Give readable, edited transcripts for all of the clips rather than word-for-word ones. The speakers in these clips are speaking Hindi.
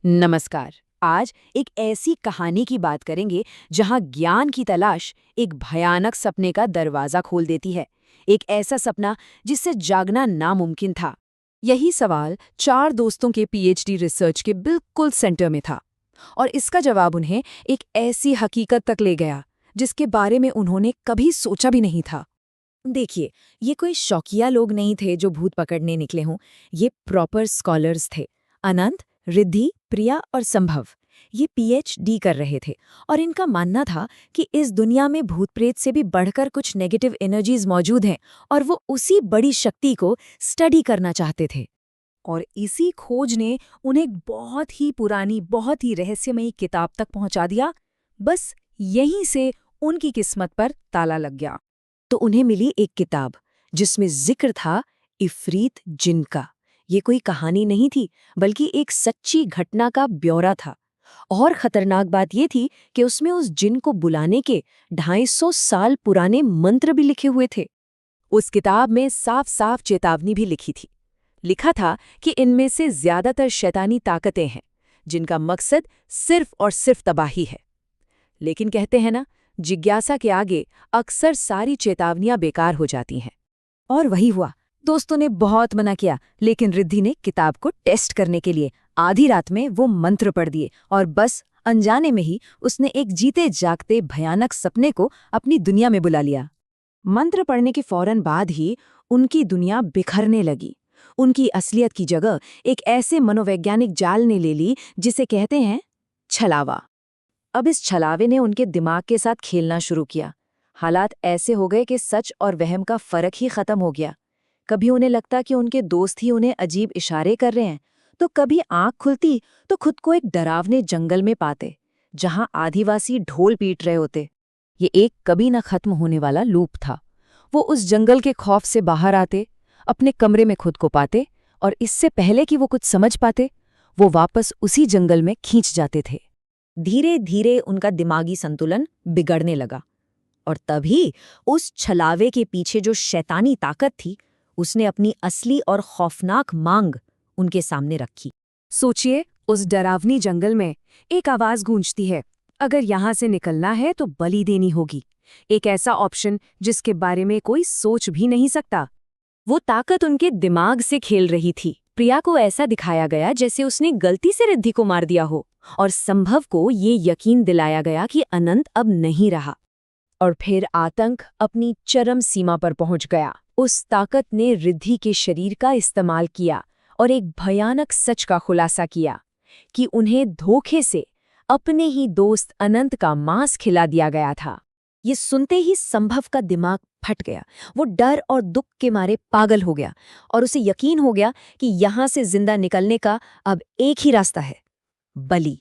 नमस्कार। आज एक ऐसी कहानी की बात करेंगे जहां ज्ञान की तलाश एक भयानक सपने का दरवाजा खोल देती है। एक ऐसा सपना जिससे जागना नामुमकिन था। यही सवाल 4 दोस्तों के पीएचडी रिसर्च के बिल्कुल सेंटर में था और इसका जवाब उन्हें एक ऐसी हकीकत तक ले गया जिसके बारे में उन्होंने कभी सोचा भी नहीं था। देखिए, ये कोई शौकिया लोग नहीं थे जो भूत पकड़ने निकले हों। ये प्रॉपर स्कॉलर्स थे। अनंत, रिद्धि, प्रिया और संभव ये पीएचडी कर रहे थे और इनका मानना था कि इस दुनिया में भूत प्रेत से भी बढ़कर कुछ नेगेटिव एनर्जीज मौजूद हैं और वो उसी बड़ी शक्ति को स्टडी करना चाहते थे। और इसी खोज ने उन्हें बहुत ही पुरानी, बहुत ही रहस्यमयी किताब तक पहुंचा दिया। बस यहीं से उनकी किस्मत पर ताला लग गया। तो उन्हें मिली एक किताब जिसमें जिक्र था इफरीत जिन का। ये कोई कहानी नहीं थी, बल्कि एक सच्ची घटना का ब्यौरा था। और खतरनाक बात ये थी कि उसमें उस जिन को बुलाने के 250 साल पुराने मंत्र भी लिखे हुए थे। उस किताब में साफ साफ चेतावनी भी लिखी थी। लिखा था कि इनमें से ज्यादातर शैतानी ताकतें हैं जिनका मकसद सिर्फ और सिर्फ तबाही है। लेकिन कहते हैं ना, जिज्ञासा के आगे अक्सर सारी चेतावनियां बेकार हो जाती हैं। और वही हुआ। दोस्तों ने बहुत मना किया, लेकिन रिद्धि ने किताब को टेस्ट करने के लिए आधी रात में वो मंत्र पढ़ दिए और बस अनजाने में ही उसने एक जीते जागते भयानक सपने को अपनी दुनिया में बुला लिया। मंत्र पढ़ने के फौरन बाद ही उनकी दुनिया बिखरने लगी। उनकी असलियत की जगह एक ऐसे मनोवैज्ञानिक जाल ने ले ली जिसे कहते हैं छलावा। अब इस छलावे ने उनके दिमाग के साथ खेलना शुरू किया। हालात ऐसे हो गए कि सच और वहम का फर्क ही खत्म हो गया। कभी उन्हें लगता कि उनके दोस्त ही उन्हें अजीब इशारे कर रहे हैं, तो कभी आंख खुलती तो खुद को एक डरावने जंगल में पाते जहां आदिवासी ढोल पीट रहे होते। ये एक कभी न खत्म होने वाला लूप था। वो उस जंगल के खौफ से बाहर आते, अपने कमरे में खुद को पाते और इससे पहले कि वो कुछ समझ पाते, वो वापस उसी जंगल में खींच जाते थे। धीरे धीरे उनका दिमागी संतुलन बिगड़ने लगा और तभी उस छलावे के पीछे जो शैतानी ताकत थी, उसने अपनी असली और खौफनाक मांग उनके सामने रखी। सोचिए, उस डरावनी जंगल में एक आवाज गूंजती है, अगर यहां से निकलना है तो बलि देनी होगी। एक ऐसा ऑप्शन जिसके बारे में कोई सोच भी नहीं सकता। वो ताकत उनके दिमाग से खेल रही थी। प्रिया को ऐसा दिखाया गया जैसे उसने गलती से रिद्धि को मार दिया हो, और संभव को ये यकीन दिलाया गया कि अनंत अब नहीं रहा। और फिर आतंक अपनी चरम सीमा पर पहुंच गया। उस ताकत ने रिद्धि के शरीर का इस्तेमाल किया और एक भयानक सच का खुलासा किया कि उन्हें धोखे से अपने ही दोस्त अनंत का मांस खिला दिया गया था। ये सुनते ही संभव का दिमाग फट गया। वो डर और दुख के मारे पागल हो गया और उसे यकीन हो गया कि यहां से जिंदा निकलने का अब एक ही रास्ता है, बलि।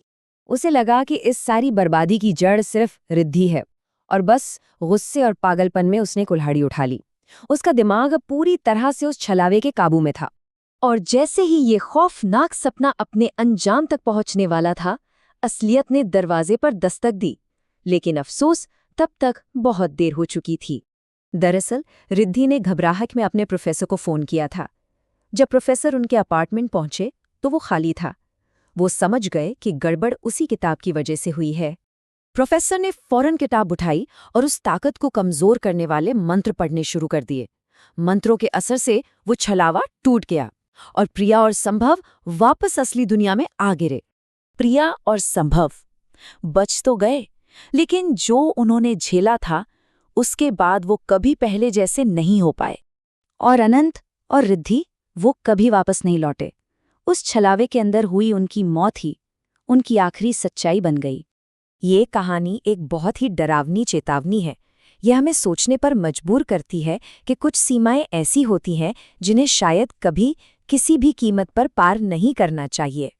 उसे लगा कि इस सारी बर्बादी की जड़ सिर्फ रिद्धि है और बस गुस्से और पागलपन में उसने कुल्हाड़ी उठा ली। उसका दिमाग अब पूरी तरह से उस छलावे के काबू में था और जैसे ही ये खौफनाक सपना अपने अंजाम तक पहुंचने वाला था, असलियत ने दरवाजे पर दस्तक दी। लेकिन अफसोस, तब तक बहुत देर हो चुकी थी। दरअसल रिद्धि ने घबराहट में अपने प्रोफेसर को फोन किया था। जब प्रोफेसर उनके अपार्टमेंट पहुंचे तो वो खाली था। वो समझ गए कि गड़बड़ उसी किताब की वजह से हुई है। प्रोफेसर ने फौरन किताब उठाई और उस ताकत को कमजोर करने वाले मंत्र पढ़ने शुरू कर दिए। मंत्रों के असर से वो छलावा टूट गया और प्रिया और संभव वापस असली दुनिया में आ गिरे। प्रिया और संभव बच तो गए, लेकिन जो उन्होंने झेला था उसके बाद वो कभी पहले जैसे नहीं हो पाए। और अनंत और रिद्धि, वो कभी वापस नहीं लौटे। उस छलावे के अंदर हुई उनकी मौत ही उनकी आखिरी सच्चाई बन गई। ये कहानी एक बहुत ही डरावनी चेतावनी है। यह हमें सोचने पर मजबूर करती है कि कुछ सीमाएं ऐसी होती हैं जिन्हें शायद कभी किसी भी कीमत पर पार नहीं करना चाहिए।